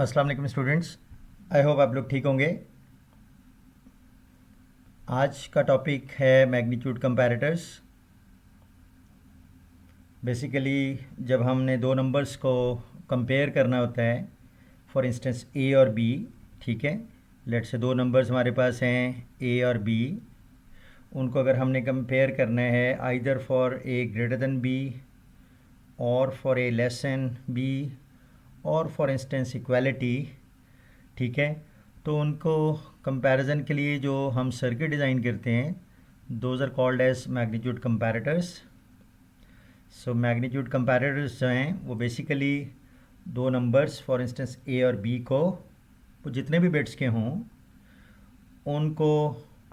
अस्सलाम वालेकुम students. I hope आप लोग ठीक होंगे। आज का टॉपिक है मैग्नीट्यूड कंपैरेटर्स। बेसिकली जब हमने दो नंबर्स को कंपेयर करना होता है, फॉर इंस्टेंस ए और बी, ठीक है, लेट से दो नंबर्स हमारे पास हैं ए और बी। उनको अगर हमने कंपेयर करना है either for A greater than B और for A less than B और फॉर इंस्टेंस इक्वालिटी, ठीक है, तो उनको कंपैरिजन के लिए जो हम सर्किट डिज़ाइन करते हैं, those are called as magnitude comparators. So magnitude comparators जो हैं वो बेसिकली दो नंबर्स फॉर इंस्टेंस ए और बी को, वो जितने भी बिट्स के हों, उनको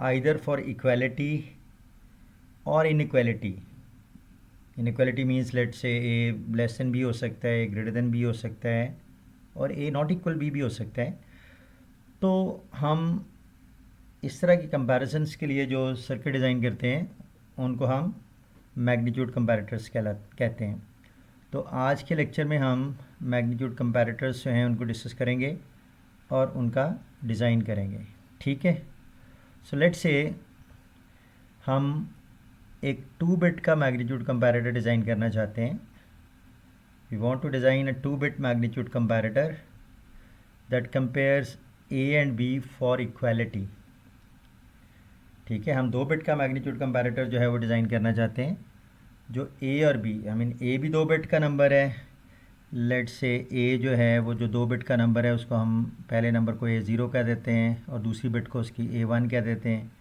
आइदर फॉर इक्वालिटी और इनइक्वालिटी, इनइक्वालिटी मीन्स लेट से ए लेस देन बी हो सकता है, ए ग्रेटर देन बी हो सकता है और ए नॉट इक्वल बी भी हो सकता है। तो हम इस तरह की कंपैरिजन्स के लिए जो सर्किट डिज़ाइन करते हैं उनको हम मैग्नीट्यूड कंपैरेटर्स कहते हैं। तो आज के लेक्चर में हम मैग्नीट्यूड कंपैरेटर्स जो हैं उनको डिस्कस करेंगे और उनका डिज़ाइन करेंगे, ठीक है। सो लेट्स से हम एक 2 बिट का मैग्नीट्यूड कंपैरेटर डिज़ाइन करना चाहते हैं। We want to design a 2 bit magnitude comparator that compares A and B for equality, ठीक है। हम 2 बिट का मैग्नीट्यूड कंपैरेटर जो है वो डिज़ाइन करना चाहते हैं जो ए और बी, आई मीन ए भी 2 बिट का नंबर है, लेट से ए जो है वो जो 2 बिट का नंबर है उसको हम पहले नंबर को A0 कह देते हैं और दूसरी बिट को उसकी A1 कह देते हैं,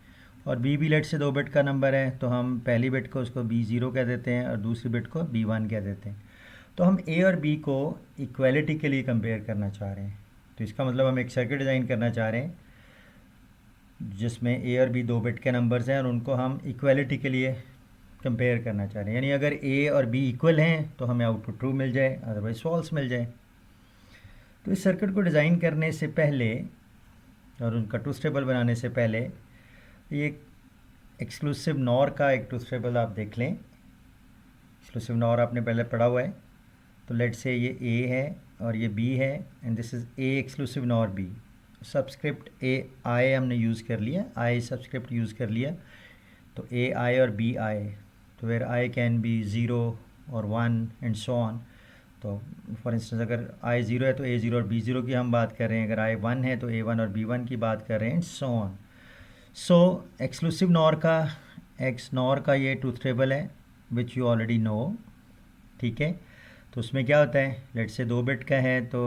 और बी भी लेट से 2 बिट का नंबर है तो हम पहली बिट को उसको B0 कह देते हैं और दूसरी बिट को B1 कह देते हैं। तो हम ए और बी को इक्वालिटी के लिए कंपेयर करना चाह रहे हैं। तो इसका मतलब हम एक सर्किट डिज़ाइन करना चाह रहे हैं जिसमें ए और बी 2 बिट के नंबर्स हैं और उनको हम इक्वालिटी के लिए कंपेयर करना चाह रहे हैं, यानी अगर ए और बी इक्वल हैं तो हमें आउटपुट ट्रू मिल जाए, अदरवाइज फॉल्स मिल जाए। तो इस सर्किट को डिज़ाइन करने से पहले और उनका ट्रूथ टेबल बनाने से पहले ये एक्सक्लूसिव नॉर का एक ट्रूथ टेबल आप देख लें। एक्सक्लूसिव नॉर आपने पहले पढ़ा हुआ है। तो लेट से ये ए है और ये बी है and this is A exclusive nor B. Subscript A I हमने यूज़ कर लिया, आई सबस्क्रिप्ट यूज़ कर लिया, तो ए आई और बी आई, तो वेयर आई कैन बी 0 और 1 एंड सो ऑन। तो फॉर इंस्टेंस अगर आई 0 है तो ए 0 और बी 0 की हम बात कर रहे हैं, अगर आई 1 है तो ए 1 और बी 1 की बात कर रहे हैं and so on. So exclusive nor का, एक्स नॉर का ये ट्रूथ टेबल है विच यू ऑलरेडी नो, ठीक है। तो उसमें क्या होता है, लेट से 2 बिट का है तो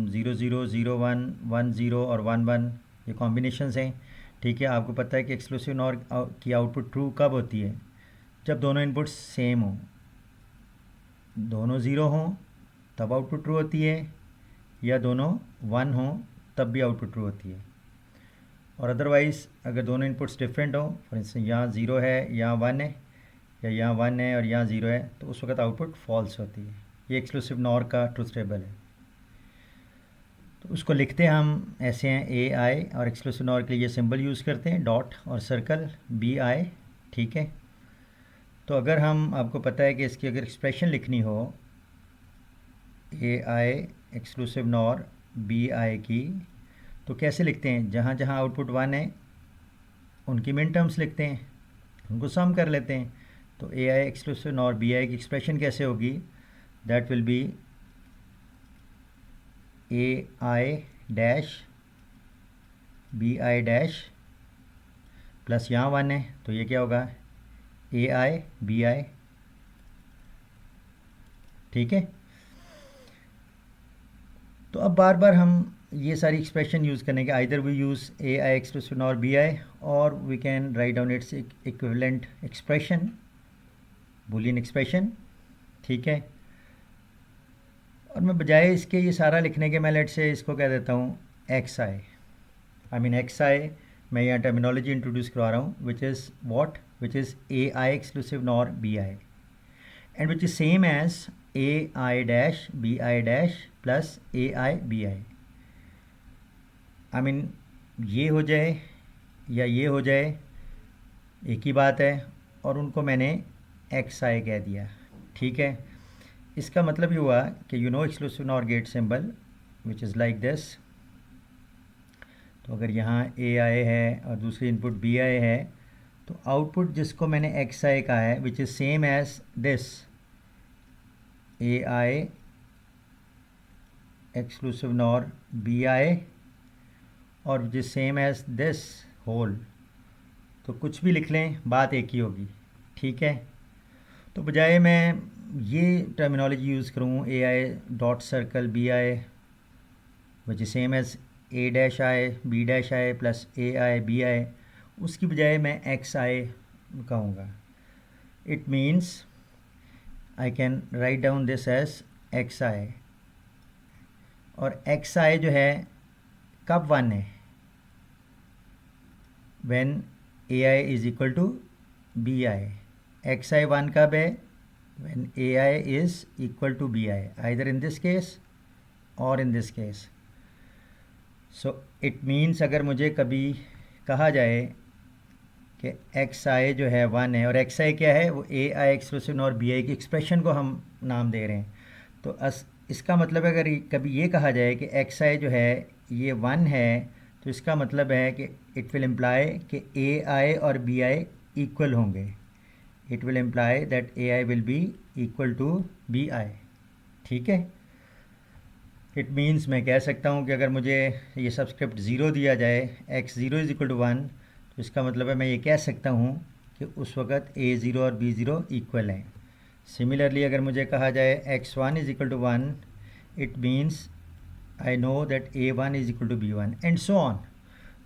0 0 0 1 1 0 और 1 1 ये कॉम्बिनेशंस हैं, ठीक है। आपको पता है कि एक्सक्लूसिव नॉर की आउटपुट ट्रू कब होती है, जब दोनों इनपुट्स सेम हों, दोनों 0 हों तब आउटपुट ट्रू होती है, या दोनों 1 हों तब भी आउटपुट ट्रू होती है। और अदरवाइज़ अगर दोनों इनपुट्स डिफरेंट हों, फॉर इंस्टेंस यहाँ 0 है यहाँ 1 है, या यहाँ 1 है और यहाँ 0 है, तो उस वक्त आउटपुट फॉल्स होती है। ये एक्सक्लूसिव नॉर का ट्रूथ टेबल है। तो उसको लिखते हैं हम ऐसे हैं, ए आई, और एक्सक्लूसिव नॉर के लिए ये सिंबल यूज़ करते हैं डॉट और सर्कल बी आई, ठीक है। तो अगर हम, आपको पता है कि इसकी अगर एक्सप्रेशन लिखनी हो ए I exclusive nor B I की, तो कैसे लिखते हैं, जहाँ जहाँ आउटपुट 1 है उनकी मिन टर्म्स लिखते हैं, उनको सम कर लेते हैं। तो A I exclusive nor B I की एक्सप्रेशन कैसे होगी, that will be A I dash B I dash plus यहाँ 1 है तो ये क्या होगा, ए आई बी आई, ठीक है। तो अब बार बार हम ये सारी एक्सप्रेशन यूज़ करने के, either we use A I exclusive nor B I और we can write down its equivalent expression, Boolean expression, ठीक है। और मैं बजाय इसके ये सारा लिखने के, मैं लेट से इसको कह देता हूँ X I, I mean X I, मैं यहाँ टर्मिनोलॉजी इंट्रोड्यूस करवा रहा हूँ which is what, which is A I exclusive nor B I and which is same as A I dash B I dash plus A I B I. I mean ये हो जाए या ये हो जाए एक ही बात है, और उनको मैंने एक्स आई कह दिया, ठीक है। इसका मतलब ये हुआ कि you know exclusive NOR gate symbol, which is like this. तो अगर यहाँ ए आए है और दूसरी इनपुट बी आए है, तो आउटपुट जिसको मैंने एक्स आई कहा है which is same as this A I exclusive nor B I और which is same as this whole, तो कुछ भी लिख लें बात एक ही होगी, ठीक है। तो बजाय मैं ये टर्मिनोलॉजी यूज़ करूँ A I dot circle B I which is same as A dash I B dash I plus A I B I, उसकी बजाय मैं एक्स आई कहूँगा। It means I can write down this as X I, और X I जो है कब one है, when A I is equal to B I. X I one कब है, when A I is equal to B I, either in this case और in this case. So it means अगर मुझे कभी कहा जाए कि एक्स आई जो है वन है और एक्स आई क्या है, वो ए आई एक्सप्रेशन और बी आई की एक्सप्रेशन को हम नाम दे रहे हैं, तो इसका मतलब अगर कभी ये कहा जाए कि एक्स आई जो है ये वन है, तो इसका मतलब है कि इट विल इम्प्लाई कि ए आई और बी आई इक्वल होंगे। It will imply that A I will be equal to B I, ठीक है। इट मीन्स मैं कह सकता हूँ कि अगर मुझे ये सबस्क्रिप्ट ज़ीरो दिया जाए, X zero is equal to one, तो इसका मतलब है मैं ये कह सकता हूँ कि उस वक़्त ए ज़ीरो और बी ज़ीरो इक्वल हैं। सिमिलरली अगर मुझे कहा जाए X one is equal to one, it means I know that A one is equal to B one and so on.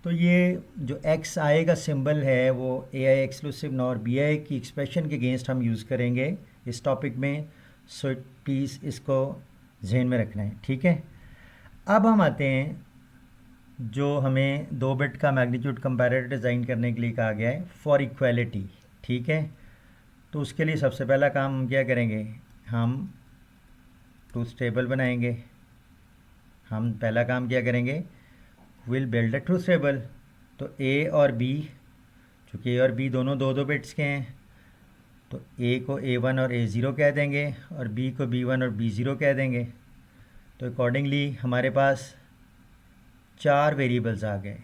तो ये जो एक्स आई का सिंबल है वो A I exclusive nor B I की एक्सप्रेशन के against हम use करेंगे इस टॉपिक में। सो प्लीज़ इसको जहन में रखना है, ठीक है। अब हम आते हैं जो हमें 2 बिट का मैग्नीट्यूड कंपैरेटर डिज़ाइन करने के लिए कहा गया है फॉर इक्वालिटी, ठीक है। तो उसके लिए सबसे पहला काम हम क्या करेंगे, हम ट्रूथ टेबल बनाएंगे। हम पहला काम क्या करेंगे, will build a truth table. तो ए और बी, चूँकि ए और बी दोनों 2 बिट्स के हैं, तो ए को A1 और A0 कह देंगे और बी को B1 और B0 कह देंगे। तो अकॉर्डिंगली हमारे पास 4 वेरिएबल्स आ गए,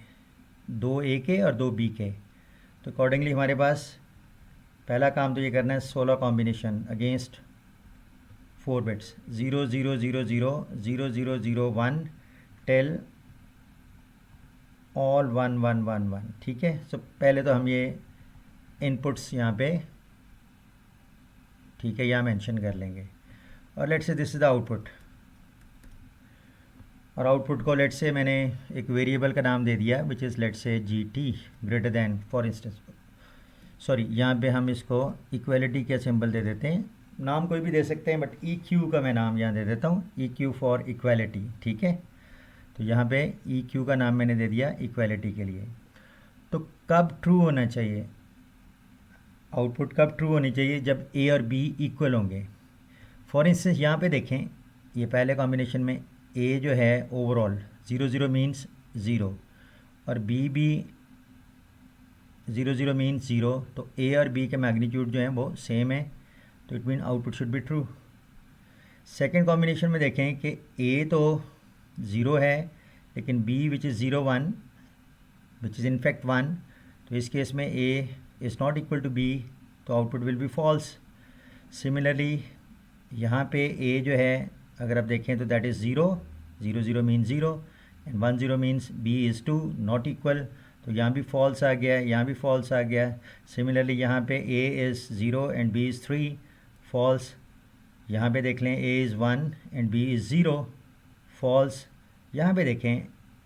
2 ए के और 2 बी के। तो अकॉर्डिंगली हमारे पास पहला काम तो ये करना है 16 combination against 4 bits 0 0 0 0 0 0 0 1 till all 1 1 1 1, ठीक है। सो पहले तो हम ये इनपुट्स यहाँ पे, ठीक है, यहाँ मेंशन कर लेंगे और let's say this is the output. और आउटपुट को लेट्स से मैंने एक वेरिएबल का नाम दे दिया which is let's say G T greater than, for instance sorry यहाँ पे हम इसको इक्वलिटी के सिंबल दे देते हैं, नाम कोई भी दे सकते हैं बट ई क्यू का मैं नाम यहाँ दे देता हूँ, ई क्यू फॉर इक्वलिटी, ठीक है। तो यहाँ पे ई क्यू का नाम मैंने दे दिया इक्वलिटी के लिए। तो कब ट्रू होना चाहिए, आउटपुट कब ट्रू होनी चाहिए, जब ए और बी इक्वल होंगे। फॉर इंस्टेंस यहाँ पे देखें, ये पहले कॉम्बिनेशन में ए जो है ओवरऑल 0 0 मीन्स 0 और बी भी 0 0 मीन्स 0, तो ए और बी के मैग्नीट्यूड जो हैं वो सेम है, तो it mean output should be true. Second combination में देखें कि ए तो 0 है लेकिन B which is 0 1 which is in fact 1, तो इस केस में A is not equal to B, तो output will be false. Similarly यहाँ पे ए जो है अगर आप देखें तो that is 0 0 0 means 0 and 1 0 means B is 2 not equal, तो यहाँ भी फॉल्स आ गया, यहाँ भी फॉल्स आ गया। सिमिलरली यहाँ पे A is 0 and B is 3 false, यहाँ पे देख लें A is 1 and B is 0 false, यहाँ पे देखें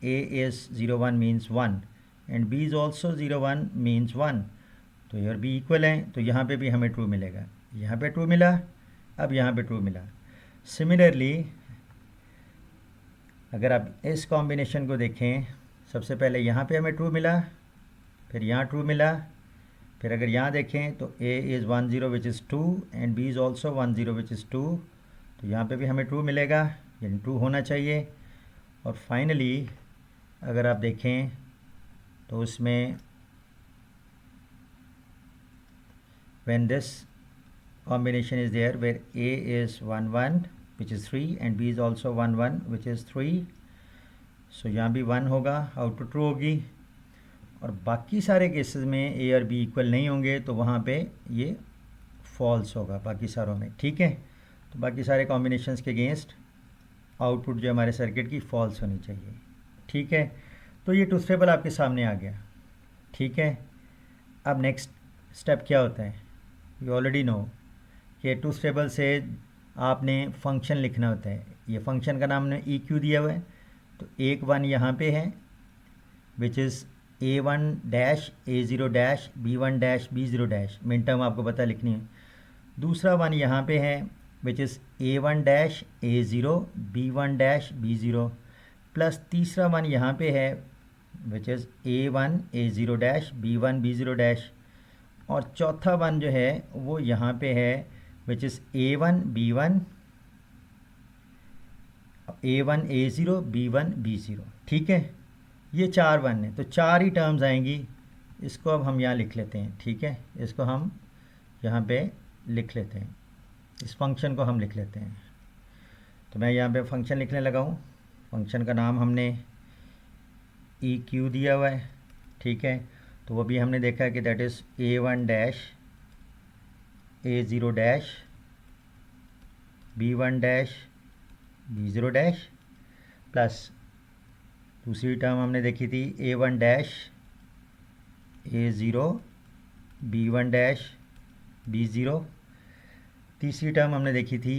A is 0 1 means 1 and B is also 0 1 means 1, तो ये और बी इक्वल हैं, तो यहाँ पे भी हमें ट्रू मिलेगा। यहाँ पे ट्रू मिला, अब यहाँ पे ट्रू मिला। सिमिलरली अगर आप इस कॉम्बिनेशन को देखें, सबसे पहले यहाँ पे हमें ट्रू मिला, फिर यहाँ ट्रू मिला, फिर अगर यहाँ देखें तो a is 1 0 which is 2 and b is also 1 0 which is 2, तो यहाँ पे भी हमें ट्रू मिलेगा, यानी ट्रू होना चाहिए। और फाइनली अगर आप देखें तो उसमें when this combination is there where a is 1 1 which is 3 and b is also 1 1 which is 3, सो यहाँ भी 1 होगा, आउटपुट ट्रू होगी। और बाकी सारे केसेस में ए और बी इक्वल नहीं होंगे तो वहाँ पे ये फॉल्स होगा बाकी सारों में, ठीक है। तो बाकी सारे कॉम्बिनेशंस के अगेंस्ट आउटपुट जो हमारे सर्किट की फॉल्स होनी चाहिए, ठीक है। तो ये ट्रूथ टेबल आपके सामने आ गया, ठीक है। अब नेक्स्ट स्टेप क्या होता है, यू ऑलरेडी नो कि ट्रूथ टेबल से आपने फंक्शन लिखना होता है। ये फंक्शन का नाम ने ई क्यू दिया हुआ है, तो एक 1 यहाँ पे है which is A1 dash A0 dash B1 dash B0 dash, min term आपको पता लिखनी है। दूसरा 1 यहाँ पे है which is A1 dash A0 B1 dash B0, plus तीसरा 1 यहाँ पे है which is A1 A0 dash B1 B0 dash, और चौथा 1 जो है वो यहाँ पे है which is A1 B1 A1 A0 B1 B0, ठीक है। ये 4 1 है, तो 4 ही टर्म्स आएंगी। इसको अब हम यहाँ लिख लेते हैं, ठीक है। इसको हम यहाँ पे लिख लेते हैं, इस फंक्शन को हम लिख लेते हैं। तो मैं यहाँ पे फंक्शन लिखने लगा हूँ। फंक्शन का नाम हमने ई क्यू दिया हुआ है, ठीक है। तो वो भी हमने देखा कि that is A1 dash A0 dash B1 dash B0 dash, plus दूसरी टर्म हमने देखी थी A1 dash A0 B1 dash B0। तीसरी टर्म हमने देखी थी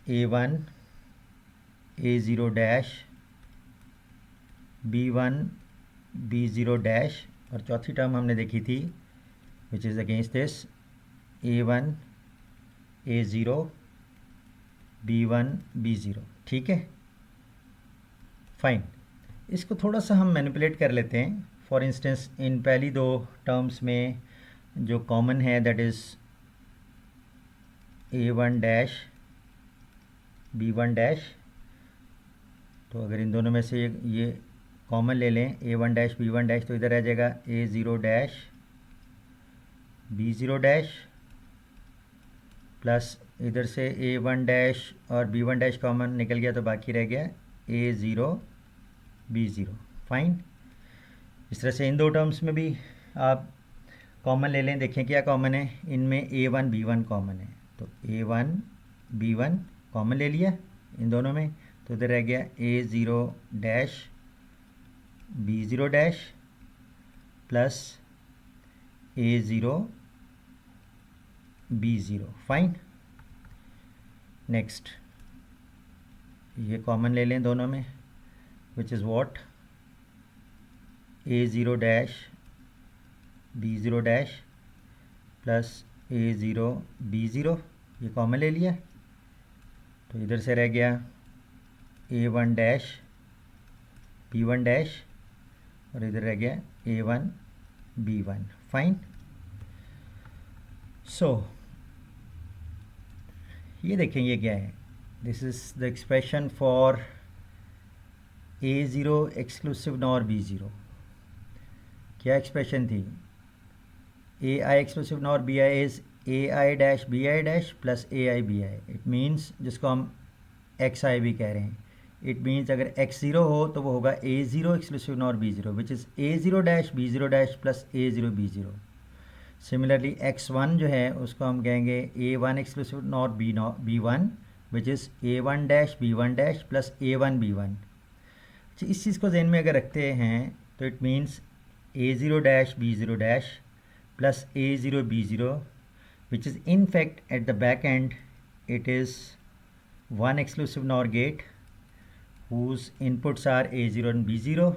A1 A0 dash B1 B0 dash, और चौथी टर्म हमने देखी थी which is against this A1 A0 B1 B0, ठीक है, फाइन। इसको थोड़ा सा हम मैनिपुलेट कर लेते हैं। फॉर इंस्टेंस इन पहली 2 टर्म्स में जो कॉमन है that is A1 dash B1 dash, तो अगर इन दोनों में से ये कॉमन ले लें A1 डैश B1 डैश, तो इधर आ जाएगा A0 dash B0 dash, plus इधर से A1 डैश और B1 डैश कॉमन निकल गया तो बाकी रह गया A0 B0, फाइन। इस तरह से इन 2 टर्म्स में भी आप कॉमन ले लें, देखें क्या कॉमन है इनमें। A1 B1 कॉमन है, तो A1 B1 कॉमन ले लिया इन दोनों में, तो इधर रह गया A0 dash B0 dash plus A0 B0, fine. Next ये कॉमन ले लें दोनों में विच is what A0 dash B0 dash plus A0 B0, ये कॉमन ले लिया, तो इधर से रह गया A1 डैश B1 डैश, और इधर रह गया A1 B1, फाइन। सो ये देखें ये क्या है, this is the expression for A0 exclusive nor B0। क्या एक्सप्रेशन थी, AI exclusive nor BI is AI dash BI dash plus AI BI। It means जिसको हम XI भी कह रहे हैं, इट मीन्स अगर X0 हो तो वो होगा A0 exclusive nor B0 which is A0 dash B0 dash plus A0 B0। Similarly X1 जो है उसको हम कहेंगे A1 exclusive nor B1 which is A1 dash B1 dash plus A1 B1। अच्छा, इस चीज़ को ज़हन में अगर रखते हैं तो it means A0 dash B0 dash plus A0 B0 which is in fact at the back end it is one exclusive NOR gate whose inputs are A0 and B0,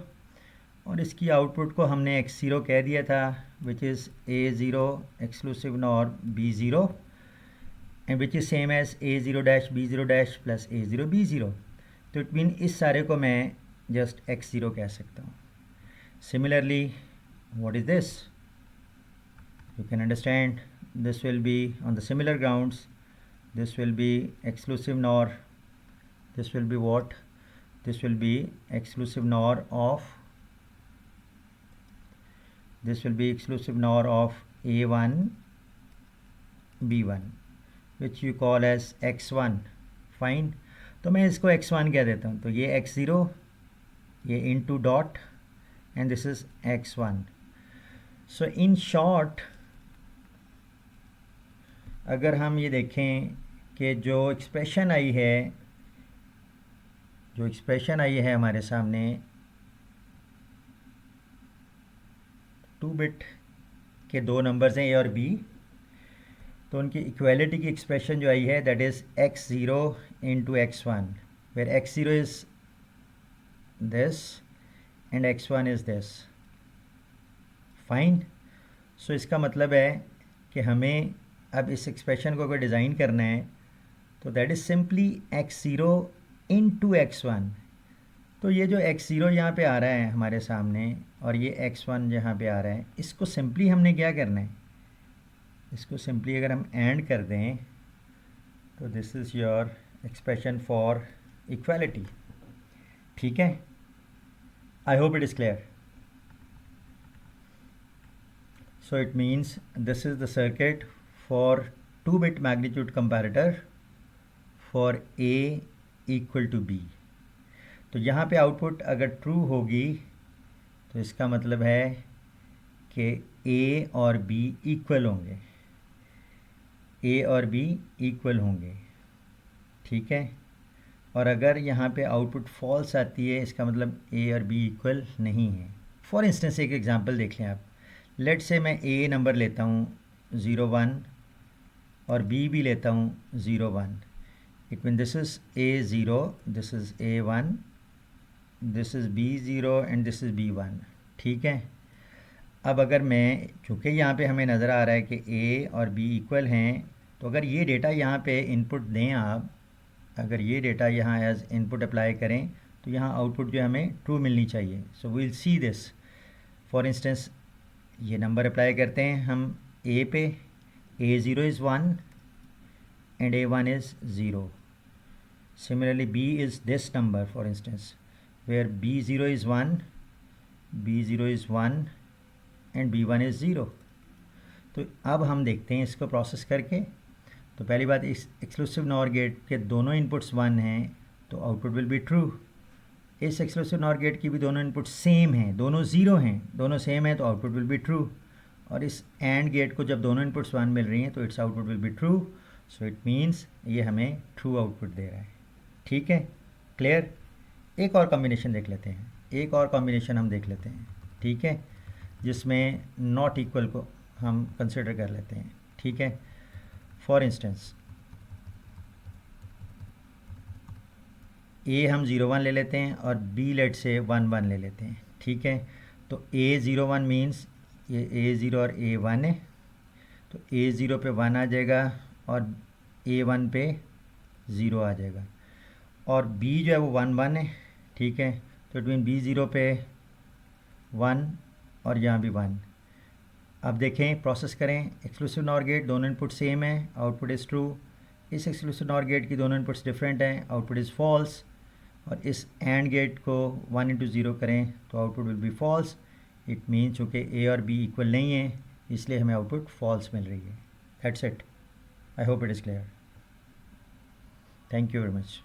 और इसकी आउटपुट को हमने X0 कह दिया था which is A0 exclusive NOR B0 and which is same as A0 dash B0 dash plus A0 B0। तो it mean इस सारे को मैं जस्ट X0 कह सकता हूँ। Similarly what is this, you can understand this will be on the similar grounds, this will be exclusive NOR, this will be what, this will be exclusive NOR of, this will be exclusive NOR of A1 B1 which you call as X1, fine. तो मैं इसको X1 कह देता हूँ, तो ये X0 ये into dot and this is x1. So in short अगर हम ये देखें कि जो एक्सप्रेशन आई है हमारे सामने 2 बिट के दो नंबर्स हैं ए और बी, तो उनकी इक्वालिटी की एक्सप्रेशन जो आई है that is x0 into x1, where x0 is this and x1 is this. Fine. So इसका मतलब है कि हमें अब इस एक्सप्रेशन को अगर डिज़ाइन करना है तो that is simply x0 into x1. तो ये जो x0 यहाँ पे आ रहा है हमारे सामने और ये x1 यहाँ पे आ रहा है, इसको सिंपली हमने क्या करना है, इसको सिंपली अगर हम एंड कर दें तो this is your expression for equality. ठीक है. I hope it is clear. So it means this is the circuit for 2-bit magnitude comparator for A equal to B. तो यहाँ पे आउटपुट अगर ट्रू होगी तो इसका मतलब है कि A और B इक्वल होंगे, A और B इक्वल होंगे. ठीक है. और अगर यहाँ पे आउटपुट फॉल्स आती है इसका मतलब A और B इक्वल नहीं है. फॉर इंस्टेंस एक एग्जांपल देख लें आप. लेट से मैं ए नंबर लेता हूँ 01 और बी भी लेता हूँ 01. It mean this is A0, this is A1, this is B0 and this is B1. ठीक है. अब अगर मैं, चूँकि यहाँ पे हमें नज़र आ रहा है कि A और B इक्वल हैं, तो अगर ये डेटा यहाँ पे इनपुट दें आप, अगर ये डेटा यहाँ एज इनपुट अप्लाई करें तो यहाँ आउटपुट जो हमें ट्रू मिलनी चाहिए. So we will see this. For instance ये नंबर अप्लाई करते हैं हम A पे. A0 is 1 and A1 is 0. Similarly B is this number for instance where B0 is 1, B0 is 1 and B1 is 0. तो अब हम देखते हैं इसको प्रोसेस करके. तो पहली बात, इस एक्सक्लूसिव नॉर गेट के दोनों इनपुट्स 1 हैं तो आउटपुट विल बी ट्रू. इस एक्सक्लूसिव नॉर गेट की भी दोनों इनपुट सेम हैं, दोनों ज़ीरो हैं, दोनों सेम हैं तो आउटपुट विल बी ट्रू. और इस एंड गेट को जब दोनों इनपुट्स 1 मिल रही हैं तो it's output will be true. So it means ये हमें ट्रू आउटपुट दे रहा है. ठीक है. क्लियर. एक और कॉम्बिनेशन देख लेते हैं, हम देख लेते हैं. ठीक है. जिसमें नॉट इक्वल को हम कंसिडर कर लेते हैं. ठीक है. फॉर इंस्टेंस ए हम 01 ले लेते हैं और बी लेट से 11 ले लेते हैं. ठीक है. तो A01 मीन्स ये A0 और A1 है, तो A0 पे 1 आ जाएगा और A1 पे 0 आ जाएगा. और B जो है वो 1 है. ठीक है. तो इट मीन B0 पे 1 और यहाँ भी 1. अब देखें, प्रोसेस करें. एक्सक्लूसिव नॉर गेट दोनों इनपुट सेम है, आउटपुट इज़ ट्रू. इस एक्सक्लूसिव नॉर गेट की दोनों इनपुट्स डिफरेंट हैं, आउटपुट इज़ फॉल्स. और इस एंड गेट को 1 इंटू 0 करें तो output will be false. It mean चूँकि ए और बी इक्वल नहीं है इसलिए हमें आउटपुट फॉल्स मिल रही है. That's it. I hope it is clear. Thank you very much.